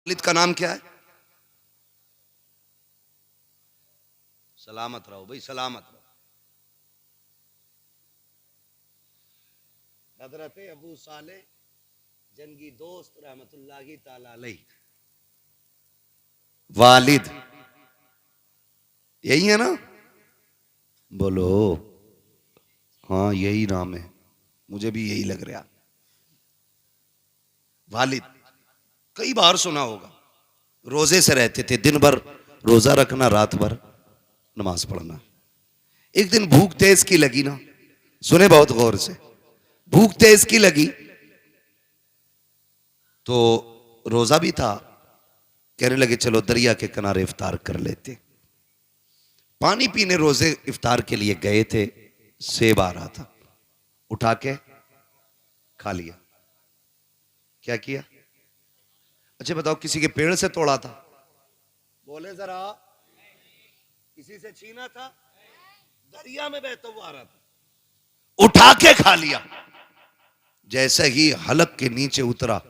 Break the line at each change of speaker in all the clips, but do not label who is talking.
वालिद का नाम क्या है? सलामत रहो भाई, सलामत रहो। हजरत अबू साले जंगी दोस्त रहमतुल्लाहि ताला अलैह वालिद, यही है ना? बोलो। हाँ यही नाम है, मुझे भी यही लग रहा। वालिद कई बार सुना होगा। रोजे से रहते थे, दिन भर रोजा रखना, रात भर नमाज पढ़ना। एक दिन भूख तेज की लगी ना, सुने बहुत गौर से, भूख तेज की लगी तो रोजा भी था, कहने लगे चलो दरिया के किनारे इफ्तार कर लेते। पानी पीने रोजे इफ्तार के लिए गए थे, सेब आ रहा था, उठा के खा लिया। क्या किया? अच्छा बताओ, किसी के पेड़ से तोड़ा था? बोले जरा। किसी से छीना था? दरिया में बहता हुआ आ रहा था, उठा के खा लिया। जैसे ही हलक के नीचे उतरा,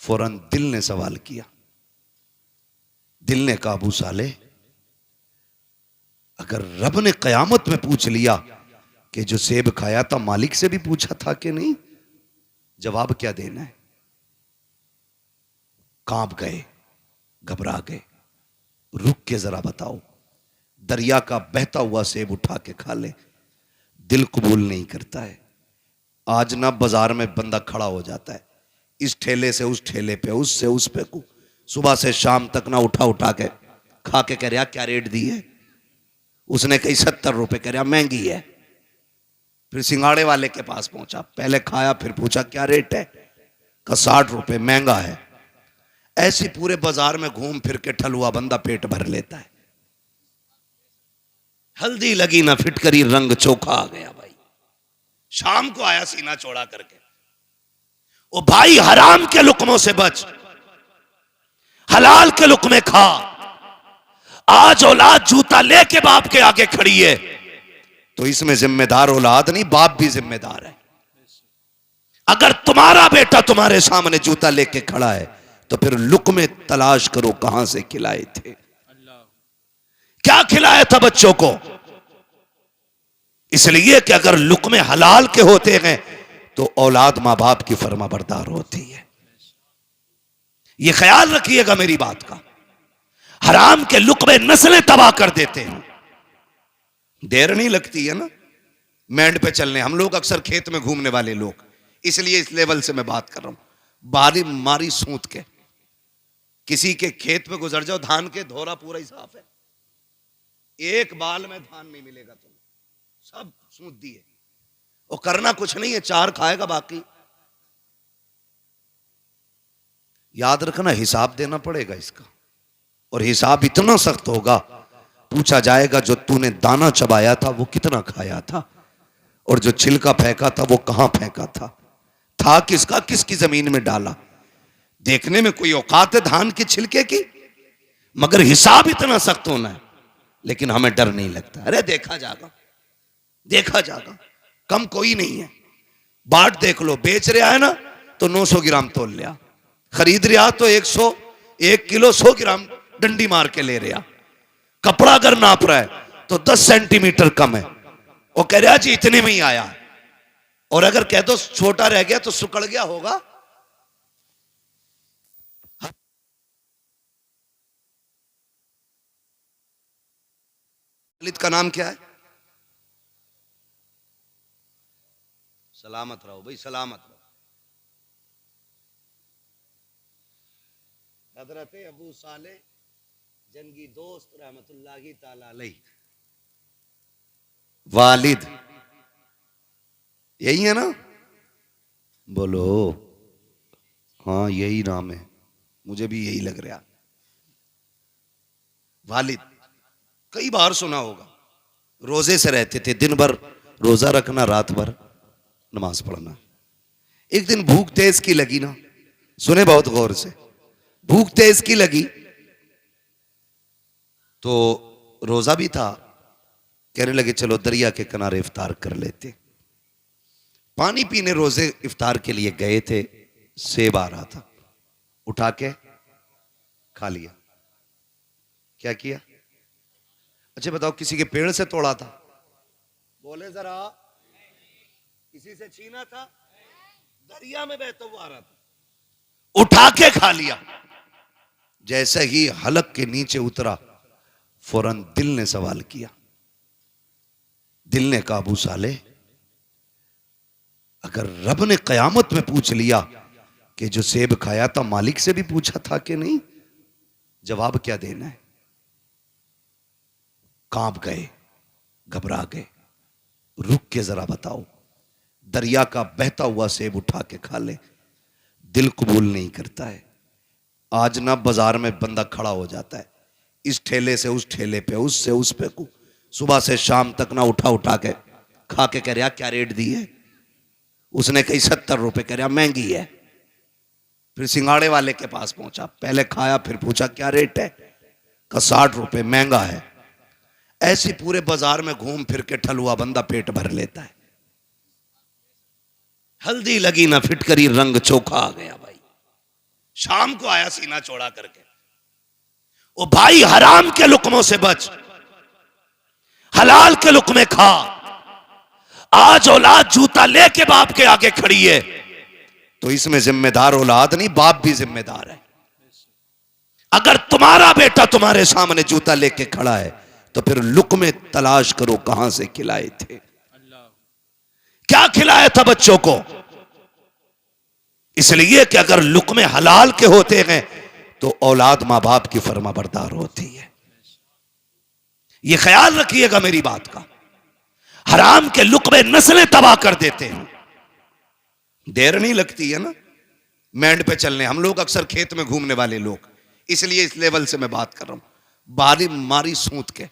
फौरन दिल ने सवाल किया। दिल ने कहा अबू साले, अगर रब ने कयामत में पूछ लिया कि जो सेब खाया था मालिक से भी पूछा था कि नहीं, जवाब क्या देना है? कांप गए, घबरा गए। रुक के जरा बताओ, दरिया का बहता हुआ सेब उठा के खा ले, दिल कबूल नहीं करता है। आज ना बाजार में बंदा खड़ा हो जाता है, इस ठेले से उस ठेले पे, उससे उस पे, सुबह से शाम तक ना उठा उठा के खा के कह रहा क्या रेट दी है? उसने कही 70 रुपए, कह रहा महंगी है। फिर सिंगाड़े वाले के पास पहुंचा, पहले खाया फिर पूछा क्या रेट है? का 60 रुपए, महंगा है। ऐसी पूरे बाजार में घूम फिर के ठलुआ बंदा पेट भर लेता है। हल्दी लगी ना फिटकरी, रंग चोखा आ गया भाई। शाम को आया सीना चौड़ा करके, ओ भाई हराम के लुकमों से बच, हलाल के लुकमे खा। आज औलाद जूता लेके बाप के आगे खड़ी है तो इसमें जिम्मेदार औलाद नहीं, बाप भी जिम्मेदार है। अगर तुम्हारा बेटा तुम्हारे सामने जूता लेके खड़ा है तो फिर लुकमे तलाश करो, कहां से खिलाए थे, क्या खिलाया था बच्चों को। इसलिए कि अगर लुकमे हलाल के होते हैं तो औलाद मां बाप की फर्मा बरदार होती है। यह ख्याल रखिएगा मेरी बात का। हराम के लुकमे नस्लें तबाह कर देते हैं। देर नहीं लगती है ना मैंड पे चलने। हम लोग अक्सर खेत में घूमने वाले लोग, इसलिए इस लेवल से मैं बात कर रहा हूं। बारी मारी सूत के किसी के खेत पे गुजर जाओ, धान के धोरा पूरा ही साफ है, एक बाल में धान नहीं मिलेगा तुम्हें, सब सूत दिए। और करना कुछ नहीं है, चार खाएगा बाकी। याद रखना, हिसाब देना पड़ेगा इसका, और हिसाब इतना सख्त होगा, पूछा जाएगा जो तूने दाना चबाया था वो कितना खाया था, और जो छिलका फेंका था वो कहां फेंका था किसका, किसकी जमीन में डाला। देखने में कोई औकात है धान के छिलके की, मगर हिसाब इतना सख्त होना है। लेकिन हमें डर नहीं लगता, अरे देखा जाएगा, देखा जाएगा, कम कोई नहीं है। बाट देख लो, बेच रहा है ना तो 900 ग्राम तोल लिया, खरीद रहा तो 1 किलो 100 ग्राम डंडी मार के ले रहा। कपड़ा अगर नाप रहा है तो 10 सेंटीमीटर कम है, वो कह रहा जी इतने में ही आया, और अगर कह दो छोटा रह गया तो सुकड़ गया होगा। वालिद का नाम क्या है? सलामत रहो भाई, सलामत रहो। हजरत अबू साले जंगी दोस्त रहमतुल्लाहि ताला अलैह वालिद, यही है ना? बोलो। हाँ यही नाम है, मुझे भी यही लग रहा। वालिद कई बार सुना होगा। रोजे से रहते थे, दिन भर रोजा रखना, रात भर नमाज पढ़ना। एक दिन भूख तेज की लगी ना, सुने बहुत गौर से, भूख तेज की लगी तो रोजा भी था, कहने लगे चलो दरिया के किनारे इफ्तार कर लेते। पानी पीने रोजे इफ्तार के लिए गए थे, सेब आ रहा था, उठा के खा लिया। क्या किया? अच्छा बताओ, किसी के पेड़ से तोड़ा था? बोले जरा। किसी से छीना था? दरिया में बहता हुआ आ रहा था, उठा के खा लिया। जैसे ही हलक के नीचे उतरा, फौरन दिल ने सवाल किया। दिल ने कहा, अबू साले, अगर रब ने कयामत में पूछ लिया कि जो सेब खाया था मालिक से भी पूछा था कि नहीं, जवाब क्या देना है? कांप गए, घबरा गए। रुक के जरा बताओ, दरिया का बहता हुआ सेब उठा के खा ले, दिल कबूल नहीं करता है। आज ना बाजार में बंदा खड़ा हो जाता है, इस ठेले से उस ठेले पे, उससे उस पे, सुबह से शाम तक ना उठा उठा के खा के कह रहा क्या रेट दी है? उसने कही 70 रुपए, कह रहा महंगी है। फिर सिंगाड़े वाले के पास पहुंचा, पहले खाया फिर पूछा क्या रेट है? का 60 रुपए, महंगा है। ऐसी पूरे बाजार में घूम फिर के ठलुआ बंदा पेट भर लेता है। हल्दी लगी ना फिटकरी, रंग चोखा आ गया भाई। शाम को आया सीना चौड़ा करके, ओ भाई हराम के लुकमों से बच, हलाल के लुकमे खा। आज औलाद जूता लेके बाप के आगे खड़ी है, तो इसमें जिम्मेदार औलाद नहीं, बाप भी जिम्मेदार है। अगर तुम्हारा बेटा तुम्हारे सामने जूता लेके खड़ा है तो फिर लुकमे तलाश करो, कहां से खिलाए थे, क्या खिलाया था बच्चों को। इसलिए कि अगर लुकमे हलाल के होते हैं तो औलाद मां बाप की फर्माबरदार होती है। यह ख्याल रखिएगा मेरी बात का। हराम के लुकमे नस्लें तबाह कर देते हैं। देर नहीं लगती है ना मैंड पे चलने। हम लोग अक्सर खेत में घूमने वाले लोग, इसलिए इस लेवल से मैं बात कर रहा हूं। बारी मारी सूत के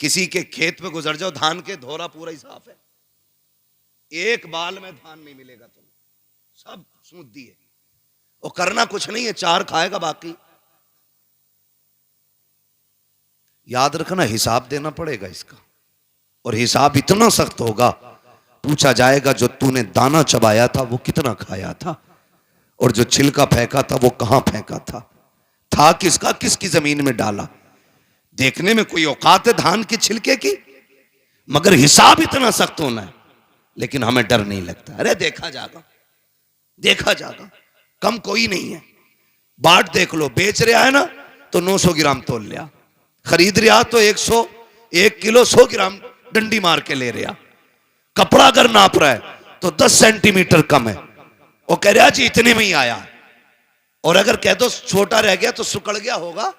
किसी के खेत पे गुजर जाओ, धान के धोरा पूरा ही साफ है, एक बाल में धान नहीं मिलेगा तुम्हें, सब सूत दिए। और करना कुछ नहीं है, चार खाएगा बाकी। याद रखना, हिसाब देना पड़ेगा इसका, और हिसाब इतना सख्त होगा, पूछा जाएगा जो तूने दाना चबाया था वो कितना खाया था, और जो छिलका फेंका था वो कहां फेंका था किसका, किसकी जमीन में डाला। देखने में कोई औकात है धान के छिलके की, मगर हिसाब इतना सख्त होना है। लेकिन हमें डर नहीं लगता, अरे देखा जाएगा, देखा जाएगा, कम कोई नहीं है। बाट देख लो, बेच रहा है ना तो 900 ग्राम तोल लिया, खरीद रहा तो 1 किलो 100 ग्राम डंडी मार के ले रहा। कपड़ा अगर नाप रहा है तो 10 सेंटीमीटर कम है, वो कह रहा जी इतने में ही आया। और अगर कह दो छोटा रह गया तो सुकड़ गया होगा।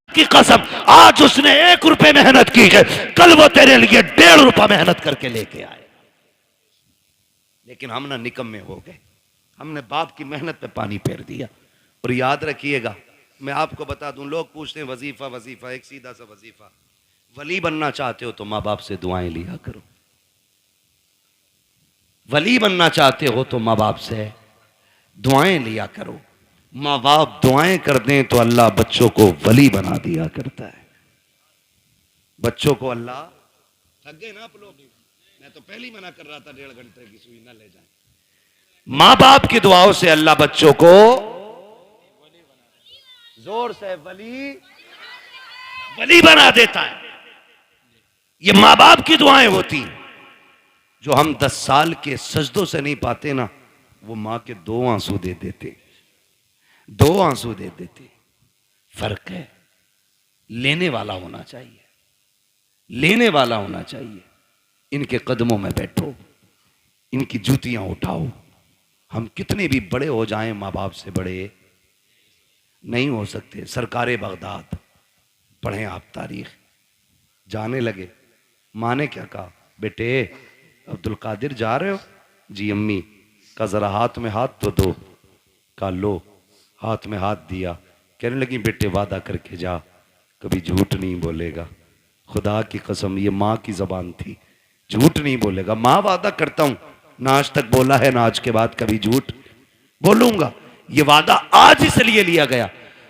की कसम, आज उसने 1 रुपए मेहनत की है, कल वो तेरे लिए 1.5 रुपया मेहनत करके लेके आए। लेकिन हम ना निकम्मे हो गए, हमने बाप की मेहनत पे पानी फेर दिया। और याद रखिएगा, मैं आपको बता दूं, लोग पूछते हैं वजीफा वजीफा, एक सीधा सा वजीफा। वली बनना चाहते हो तो माँ बाप से दुआएं लिया करो। वली बनना चाहते हो तो माँ बाप से दुआएं लिया करो। माँ बाप दुआएं कर दें तो अल्लाह बच्चों को वली बना दिया करता है। बच्चों को अल्लाह, थक गए ना आप लोग, मैं तो पहले ही मना कर रहा था 1.5 घंटे की सुई ना ले जाए। माँ बाप की दुआओं से अल्लाह बच्चों को, जोर से, वली बना देता है। ये माँ बाप की दुआएं होती हैं। जो हम 10 साल के सजदों से नहीं पाते ना, वो माँ के 2 आंसू दे देते, 2 आंसू दे देते। फर्क है, लेने वाला होना चाहिए, लेने वाला होना चाहिए। इनके कदमों में बैठो, इनकी जूतियां उठाओ। हम कितने भी बड़े हो जाएं, माँ बाप से बड़े नहीं हो सकते। सरकारे बगदाद पढ़ें आप तारीख। जाने लगे, माँ ने क्या कहा, बेटे अब्दुल कादिर जा रहे हो? जी अम्मी। का जरा हाथ में हाथ तो दो। का लो, हाथ में हाथ दिया। कहने लगी बेटे वादा करके जा, कभी झूठ नहीं बोलेगा। खुदा की कसम, ये माँ की जबान थी, झूठ नहीं बोलेगा। माँ वादा करता हूं, ना आज तक बोला है ना आज के बाद कभी झूठ बोलूंगा। ये वादा आज इसलिए लिया गया,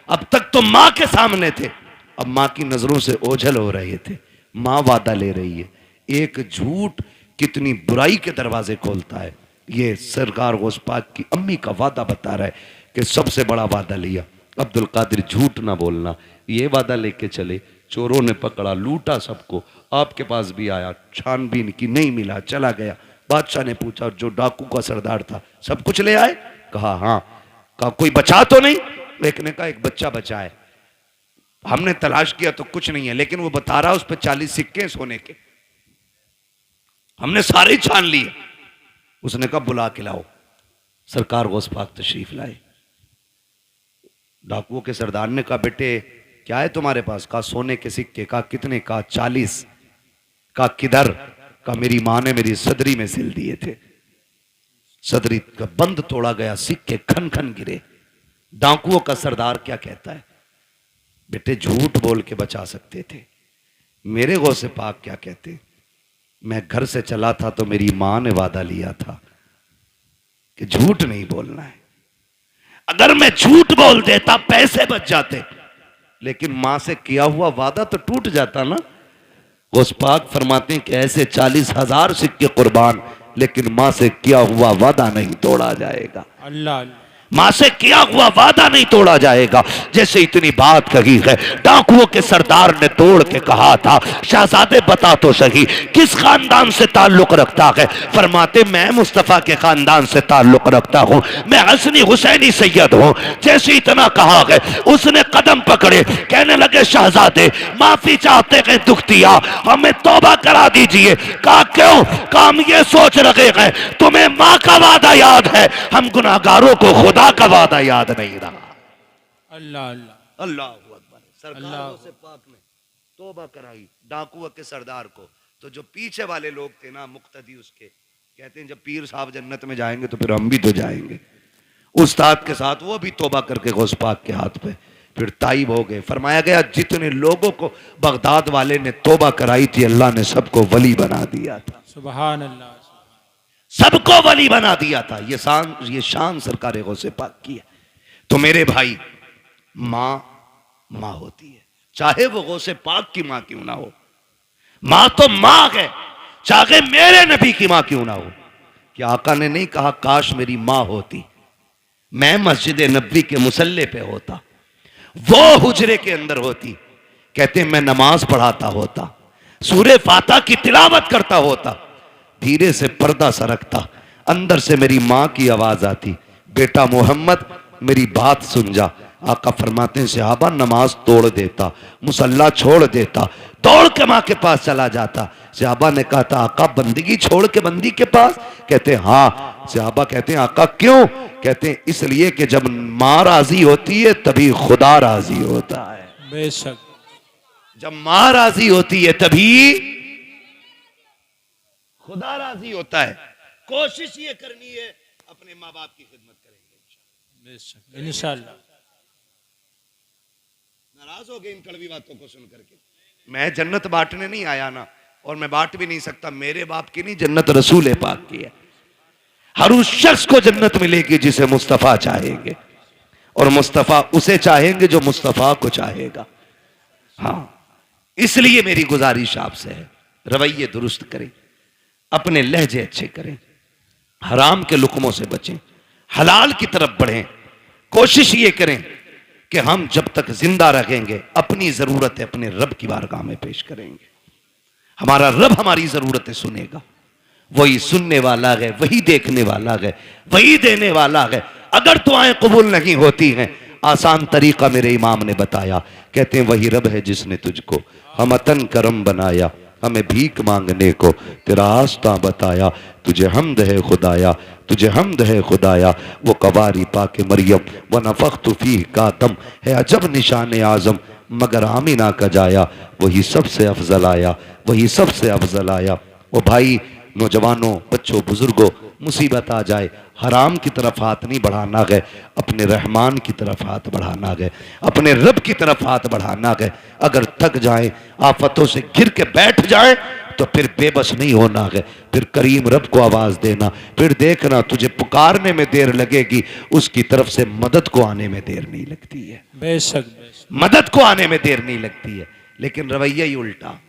अब तक तो माँ के सामने थे, अब माँ की नजरों से ओझल हो रहे थे। माँ वादा ले रही है, एक झूठ कितनी बुराई के दरवाजे खोलता है। ये सरकार गौस पाक की अम्मी का वादा बता रहा है कि सबसे बड़ा वादा लिया, अब्दुल कादिर झूठ ना बोलना, ये वादा लेके चले। चोरों ने पकड़ा, लूटा सबको, आपके पास भी आया, छानबीन की, नहीं मिला, चला गया। बादशाह ने पूछा जो डाकू का सरदार था सब कुछ ले आए? कहा हाँ। कहा कोई बचा तो नहीं? एक ने कहा एक बच्चा बचा है, हमने तलाश किया तो कुछ नहीं है, लेकिन वो बता रहा उस पर 40 सिक्के सोने के, हमने सारे छान लिए। उसने कहा बुला के लाओ। सरकार गौस पाक तशरीफ लाए। डाकुओं के सरदार ने कहा बेटे क्या है तुम्हारे पास? कहा सोने के सिक्के। कहा कितने? कहा 40। कहा किधर? कहा मेरी मां ने मेरी सदरी में सिल दिए थे, सदरी का बंद तोड़ा गया, सिक्के खन खन गिरे। डाकुओं का सरदार क्या कहता है? बेटे झूठ बोल के बचा सकते थे। मेरे गौसे पाक क्या कहते? मैं घर से चला था तो मेरी मां ने वादा लिया था कि झूठ नहीं बोलना है। अगर मैं झूठ बोल देता पैसे बच जाते, लेकिन मां से किया हुआ वादा तो टूट जाता ना। गौस पाक फरमाते हैं कि ऐसे 40,000 सिक्के कुर्बान, लेकिन मां से किया हुआ वादा नहीं तोड़ा जाएगा।
अल्लाह
मां से किया हुआ वादा नहीं तोड़ा जाएगा। जैसे इतनी बात कही है, डाकुओं के सरदार ने तोड़ के कहा था शहजादे बता तो सही किस खानदान से ताल्लुक रखता है? फरमाते मैं मुस्तफा के खानदान से ताल्लुक रखता हूं, मैं हसनी हुसैनी सैयद हूं। जैसे इतना कहा है उसने कदम पकड़े, कहने लगे शहजादे माफी चाहते हैं, दुख दिया, हमें तौबा करा दीजिए। कहा क्यों? कहा हम ये सोच रहे हैं तुम्हें मां का वादा याद है, हम गुनाहगारों को खुदा का वादा याद नहीं रहा।
अल्लाह अल्लाह
अल्लाह अकबर। सरकार से पाक ने तौबा कराई डाकुओं के सरदार को। तो जो पीछे वाले लोग थे ना मुक्तदी उसके, कहते हैं जब पीर साहब जन्नत में जाएंगे तो फिर हम भी तो जाएंगे। उस्ताद के साथ वो भी तौबा करके गौस पाक के हाथ पे फिर ताइब हो गए। फरमाया गया जितने लोगों को बगदाद वाले ने तौबा कराई थी अल्लाह ने सबको वली बना दिया था।
सुभान अल्लाह,
सबको वली बना दिया था। ये शान सरकार गौसे पाक की है। तो मेरे भाई मां मां होती है, चाहे वो गौसे पाक की मां क्यों ना हो। मां तो मां है, चाहे मेरे नबी की मां क्यों ना हो। कि आका ने नहीं कहा काश मेरी मां होती, मैं मस्जिद नबी के मुसल्ले पे होता, वो हुजरे के अंदर होती, कहते मैं नमाज पढ़ाता होता, सूरे फाता की तिलावत करता होता, धीरे से पर्दा सरकता, अंदर से मेरी मां की आवाज आती बेटा मोहम्मद मेरी बात सुन जा। आका फरमाते हैं सहाबा नमाज तोड़ देता, मुसल्ला छोड़ देता, दौड़ के मां के पास चला जाता। सहाबा ने कहा था आका बंदगी छोड़ के बंदी के पास? कहते हाँ। सहाबा कहते हैं आका क्यों? कहते हैं इसलिए कि जब मां राजी होती है तभी खुदा राजी होता है।
बेशक
जब मां राजी होती है तभी खुदा राजी होता है। कोशिश ये करनी है अपने माँ बाप की खिदमत करेंगे
बेशक इंशाअल्लाह।
नाराज हो गए इन कड़वी बातों को सुन करके? मैं जन्नत बांटने नहीं आया ना, और मैं बांट भी नहीं सकता। मेरे बाप की नहीं, जन्नत रसूल पाक की है। हर उस शख्स को जन्नत मिलेगी जिसे मुस्तफा चाहेंगे, और मुस्तफा उसे चाहेंगे जो मुस्तफा को चाहेगा। हाँ, इसलिए मेरी गुजारिश आपसे है रवैये दुरुस्त करें, अपने लहजे अच्छे करें, हराम के लुकमों से बचें, हलाल की तरफ बढ़ें। कोशिश ये करें कि हम जब तक जिंदा रहेंगे अपनी जरूरतें अपने रब की बारगाह में पेश करेंगे। हमारा रब हमारी जरूरतें सुनेगा। वही सुनने वाला है, वही देखने वाला है, वही देने वाला है। अगर दुआएं कबूल नहीं होती हैं, आसान तरीका मेरे इमाम ने बताया। कहते हैं वही रब है जिसने तुझको हमतन करम बनाया, हमें भीख मांगने को तेरा आस्था बताया। तुझे हमद है खुदाया, तुझे हमद है खुदाया। वो कवारी पाके मरियम व नफ़ख्तु फीह का दम है अजब निशान आज़म, मगर आमिना का जाया वही सबसे अफजल आया, वही सबसे अफजल आया। वो भाई नौजवानों बच्चों बुजुर्गों, मुसीबत आ जाए हराम की तरफ हाथ नहीं बढ़ाना है, अपने रहमान की तरफ हाथ बढ़ाना है, अपने रब की तरफ हाथ बढ़ाना है। अगर थक जाए आफतों से घिर के बैठ जाए तो फिर बेबस नहीं होना है, फिर करीम रब को आवाज देना। फिर देखना तुझे पुकारने में देर लगेगी, उसकी तरफ से मदद को आने में देर नहीं लगती है।
बेशक
मदद को आने में देर नहीं लगती है। लेकिन रवैया ही उल्टा,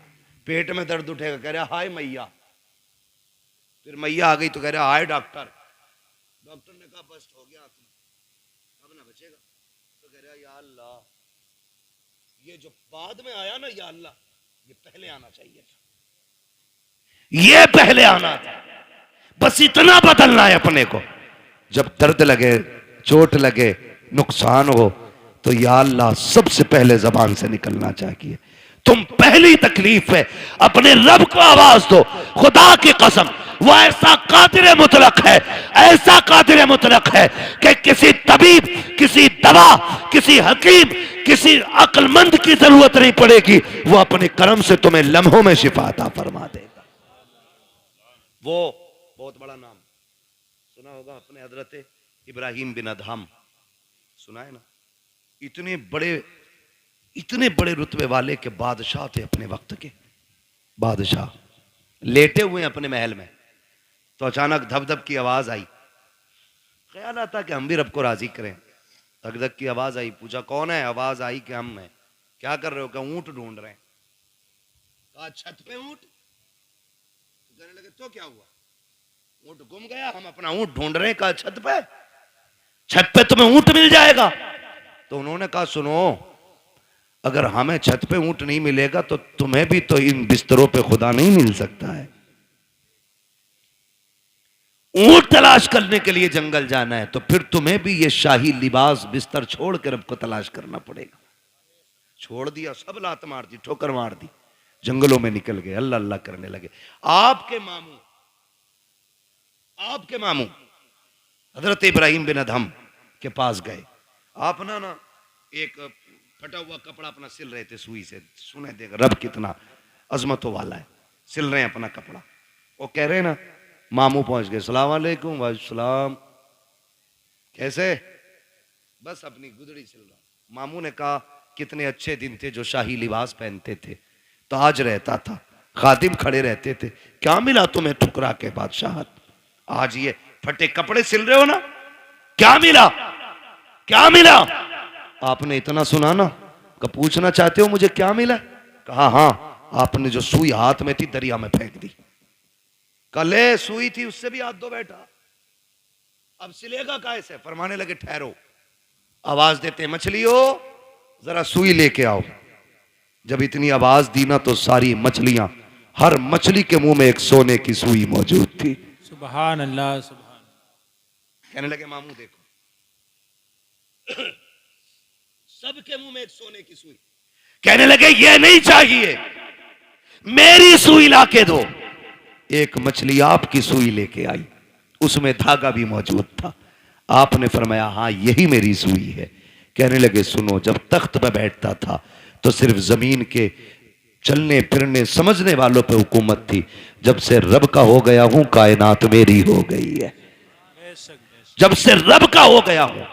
पेट में दर्द उठेगा कह रहा हाय मैया, फिर मैया आ गई तो कह रहा आए डॉक्टर। डॉक्टर ने कहा बस हो गया अब ना बचेगा। तो कह रहा या अल्लाह, ये जो बाद में आया ना, या अल्लाह, ये पहले आना चाहिए था, ये पहले आना था। बस इतना बदलना है अपने को। जब दर्द लगे, चोट लगे, नुकसान हो, तो या अल्लाह सबसे पहले जबान से निकलना चाहिए। तुम पहली तकलीफ है अपने रब को आवाज दो। खुदा की कसम, वो ऐसा कादिर मुतलक है, ऐसा कादिर मुतलक है कि किसी तबीब, किसी दवा, किसी हकीम, किसी अक्लमंद की जरूरत नहीं पड़ेगी। वो अपने करम से तुम्हें लम्हों में शिफा अता फरमा देगा। वो बहुत बड़ा नाम सुना होगा अपने हजरत इब्राहिम बिन अदहम, सुना है ना? इतने बड़े रुतबे वाले के बादशाह थे अपने वक्त के बादशाह। लेटे हुए अपने महल में, तो अचानक धब धब की आवाज आई। ख्याल आता कि हम भी रब को राजी करें। धक धक की आवाज आई, पूछा कौन है? आवाज आई कि हम हैं। क्या कर रहे हो? क्या ऊंट ढूंढ रहे हैं। कहा छत पे ऊंट। कहने लगे तो क्या हुआ? ऊंट गुम गया, हम अपना ऊंट ढूंढ रहे हैं। कहा छत पे तुम्हें ऊंट मिल जाएगा। तो उन्होंने कहा सुनो, अगर हमें छत पे ऊंट नहीं मिलेगा तो तुम्हें भी तो इन बिस्तरों पे खुदा नहीं मिल सकता है। ऊंट तलाश करने के लिए जंगल जाना है तो फिर तुम्हें भी ये शाही लिबास बिस्तर छोड़ कर रब को तलाश करना पड़ेगा। छोड़ दिया, सब लात मार दी, ठोकर मार दी, जंगलों में निकल गए, अल्लाह अल्लाह करने लगे। आपके मामू हजरत इब्राहिम बिन अदहम के पास गए। आप ना एक फटा हुआ कपड़ा अपना सिल रहे थे सुई से। सुने देख रब कितना अजमतों वाला है, सिल रहे हैं अपना कपड़ा। वो कह रहे हैं ना, मामू पहुंच गए, सलाम वालेकुम। वालेकुम, कैसे? बस अपनी गुदड़ी सिल रहा। मामू ने कहा कितने अच्छे दिन थे जो शाही लिबास पहनते थे, ताज रहता था, खादिम खड़े रहते थे, क्या मिला तुम्हें ठुकरा के बादशाह? आज ये फटे कपड़े सिल रहे हो ना, क्या मिला? क्या मिला? आपने इतना सुना ना, कि पूछना चाहते हो मुझे क्या मिला? कहा हाँ, आपने जो सुई हाथ में थी दरिया में फेंक दी। कले सुई थी, उससे भी हाथ धो बैठा, अब सिलेगा कैसे? फरमाने लगे ठहरो। आवाज देते मछलियों जरा सुई लेके आओ। जब इतनी आवाज दी ना तो सारी मछलियां, हर मछली के मुंह में एक सोने की सुई मौजूद थी।
सुभान अल्लाह, सुभान।
कहने लगे मामू देखो, सबके मुंह में एक सोने की सुई। कहने लगे ये नहीं चाहिए, मेरी सुई लाके दो। एक मछली आपकी सुई लेके आई, उसमें धागा भी मौजूद था। आपने फरमाया हाँ यही मेरी सुई है। कहने लगे सुनो, जब तख्त पर बैठता था तो सिर्फ जमीन के चलने फिरने समझने वालों पे हुकूमत थी। जब से रब का हो गया हूं, कायनात मेरी हो गई है। जब से रब का हो गया हूं,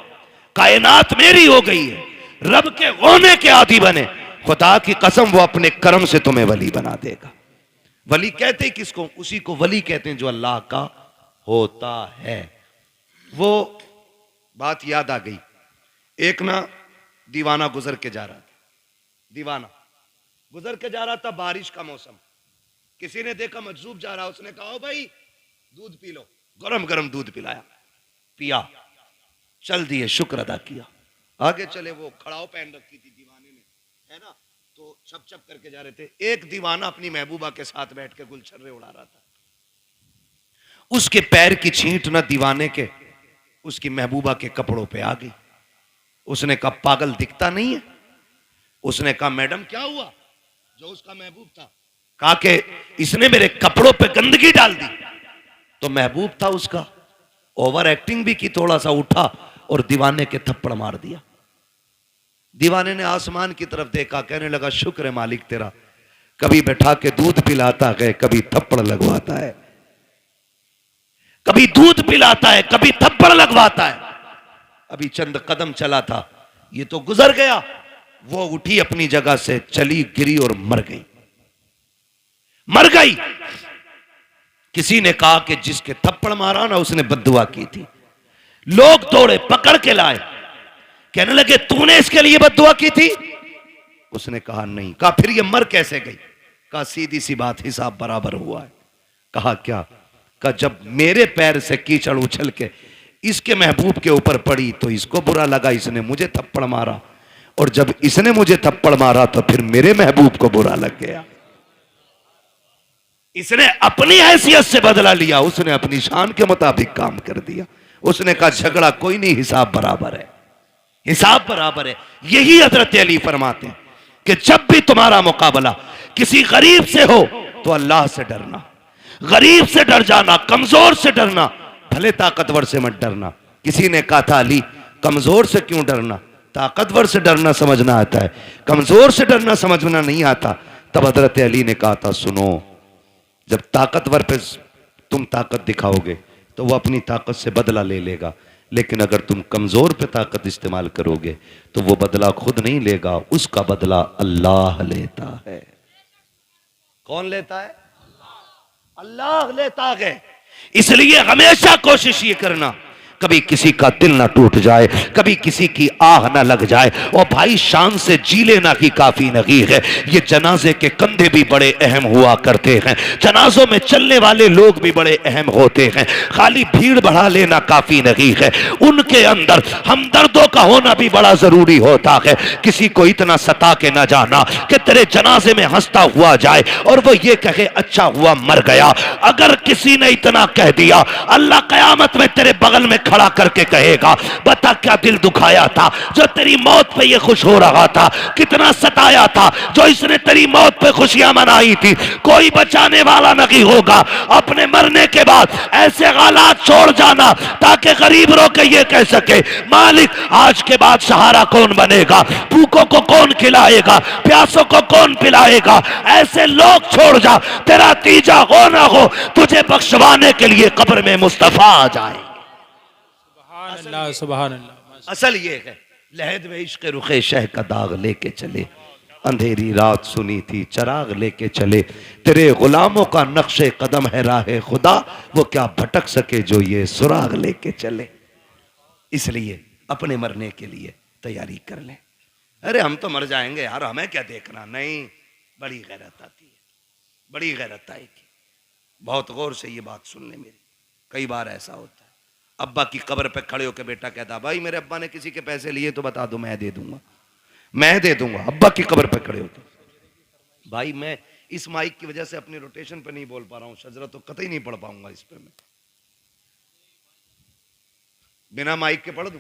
कायनात मेरी हो गई है। रब के होने के आदी बने, खुदा की कसम वो अपने करम से तुम्हें वली बना देगा। वली कहते हैं किसको? उसी को वली कहते हैं जो अल्लाह का होता है। वो बात याद आ गई, एक ना दीवाना गुजर के जा रहा था। दीवाना गुजर के जा रहा था, बारिश का मौसम। किसी ने देखा मजजूब जा रहा, उसने कहा ओ भाई दूध पी लो। गरम गरम दूध पिलाया, पिया, चल दिए, शुक्र अदा किया, आगे चले। वो खड़ाव पहन रखी थी दीवाने ने, है ना, तो छप छप करके जा रहे थे। एक दीवाना अपनी महबूबा के साथ बैठ के गुलछर्रे उड़ा रहा था। उसके पैर की छींट ना दीवाने के उसकी महबूबा के कपड़ों पे आ गई। उसने कहा पागल दिखता नहीं है? उसने कहा मैडम क्या हुआ? जो उसका महबूब था कहा कि इसने मेरे कपड़ों पे गंदगी डाल दी। तो महबूब था उसका, ओवर एक्टिंग भी की, थोड़ा सा उठा और दीवाने के थप्पड़ मार दिया। दीवाने ने आसमान की तरफ देखा, कहने लगा शुक्र है मालिक तेरा, कभी बैठा के दूध पिलाता है, कभी थप्पड़ लगवाता है, कभी दूध पिलाता है, कभी थप्पड़ लगवाता है। अभी चंद कदम चला था, ये तो गुजर गया। वो उठी अपनी जगह से, चली, गिरी और मर गई। मर गई। किसी ने कहा कि जिसके थप्पड़ मारा ना उसने बद्दुआ की थी। लोग दौड़े, पकड़ के लाए, कहने लगे तूने इसके लिए बद्दुआ की थी? उसने कहा नहीं। कहा फिर ये मर कैसे गई? कहा सीधी सी बात, हिसाब बराबर हुआ है। कहा क्या? का जब मेरे पैर से कीचड़ उछल के इसके महबूब के ऊपर पड़ी तो इसको बुरा लगा, इसने मुझे थप्पड़ मारा, और जब इसने मुझे थप्पड़ मारा तो फिर मेरे महबूब को बुरा लग गया। इसने अपनी हैसियत से बदला लिया, उसने अपनी शान के मुताबिक काम कर दिया। उसने कहा झगड़ा कोई नहीं, हिसाब बराबर है, हिसाब बराबर है। यही हजरत अली फरमाते हैं कि जब भी तुम्हारा मुकाबला किसी गरीब से हो तो अल्लाह से डरना, गरीब से डर जाना, कमजोर से डरना, भले ताकतवर से मत डरना। किसी ने कहा था अली कमजोर से क्यों डरना, ताकतवर से डरना समझना आता है, कमजोर से डरना समझना नहीं आता। तब हजरत अली ने कहा था सुनो, जब ताकतवर पे तुम ताकत दिखाओगे तो वो अपनी ताकत से बदला ले लेगा, लेकिन अगर तुम कमजोर पे ताकत इस्तेमाल करोगे तो वो बदला खुद नहीं लेगा, उसका बदला अल्लाह लेता है। कौन लेता है? अल्लाह लेता है। इसलिए हमेशा कोशिश ये करना कभी किसी का दिल ना टूट जाए, कभी किसी की आह ना लग जाए। और भाई शान से जी लेना ही काफी नहीं है। ये जनाजे के कंधे भी बड़े अहम हुआ करते हैं, जनाजों में चलने वाले लोग भी बड़े अहम होते हैं। खाली भीड़ बढ़ा लेना काफी नहीं है, उनके अंदर हमदर्दों का होना भी बड़ा जरूरी होता है। किसी को इतना सता के ना जाना कि तेरे जनाजे में हंसता हुआ जाए और वो ये कहे अच्छा हुआ मर गया। अगर किसी ने इतना कह दिया, अल्लाह कयामत में तेरे बगल में खड़ा करके कहेगा बता क्या दिल दुखाया था जो तेरी मौत पे ये खुश हो रहा था, कितना सताया था जो इसने तेरी मौत पे खुशियां मनाई थी। कोई बचाने वाला नहीं होगा। अपने मरने के बाद ऐसे हालात छोड़ जाना ताकि गरीब रो के ये कह सके मालिक आज के बाद सहारा कौन बनेगा, भूखों को कौन खिलाएगा, प्यासों को कौन पिलाएगा। ऐसे लोग छोड़ जा, तेरा तीजा हो ना हो तुझे बख्शवाने के लिए कब्र में मुस्तफा आ जाए।
सुभान अल्लाह।
असल ये है लहद में इश्क रुखे शह का दाग लेके चले, अंधेरी रात सुनी थी चराग लेके चले। तेरे गुलामों का नक्शे कदम है राहे खुदा, वो क्या भटक सके जो ये सुराग लेके चले। इसलिए अपने मरने के लिए तैयारी कर ले। अरे हम तो मर जाएंगे यार, हमें क्या देखना। नहीं, बड़ी गैरत आती है, बड़ी गैरत आएगी। बहुत गौर से ये बात सुन ले मेरी। कई बार ऐसा होता है अब्बा की कब्र पे खड़े होकर बेटा कहता भाई मेरे अब्बा ने किसी के पैसे लिए तो बता दो, मैं दे दूंगा, मैं दे दूंगा। अब्बा की कब्र पे खड़े होते। भाई मैं इस माइक की वजह से अपनी रोटेशन पे नहीं बोल पा रहा हूं, शजरा तो कतई नहीं पढ़ पाऊंगा इस पे। मैं बिना माइक के पढ़ दूं,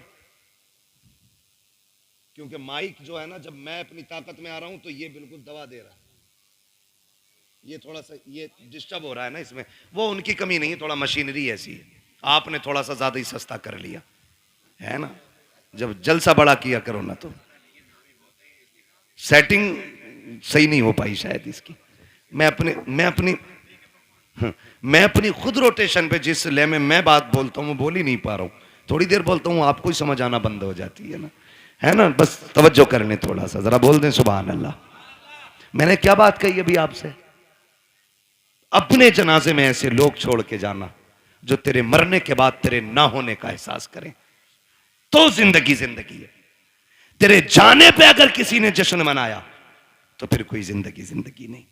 क्योंकि माइक जो है ना जब मैं अपनी ताकत में आ रहा हूं तो ये बिल्कुल दबा दे रहा है। ये थोड़ा सा ये डिस्टर्ब हो रहा है ना इसमें, वो उनकी कमी नहीं है, थोड़ा मशीनरी ऐसी है। आपने थोड़ा सा ज्यादा ही सस्ता कर लिया है ना। जब जलसा बड़ा किया करो ना तो सेटिंग सही नहीं हो पाई शायद इसकी। मैं अपनी खुद रोटेशन पे जिस ले में मैं बात बोलता हूँ बोल ही नहीं पा रहा हूँ। थोड़ी देर बोलता हूँ आपको ही समझ आना बंद हो जाती है ना। बस तवज्जो करने थोड़ा सा, जरा बोल दें सुभान अल्लाह। मैंने क्या बात कही अभी आपसे? अपने जनाजे में ऐसे लोग छोड़ के जाना जो तेरे मरने के बाद तेरे ना होने का एहसास करें, तो जिंदगी जिंदगी है। तेरे जाने पे अगर किसी ने जश्न मनाया तो फिर कोई जिंदगी जिंदगी नहीं।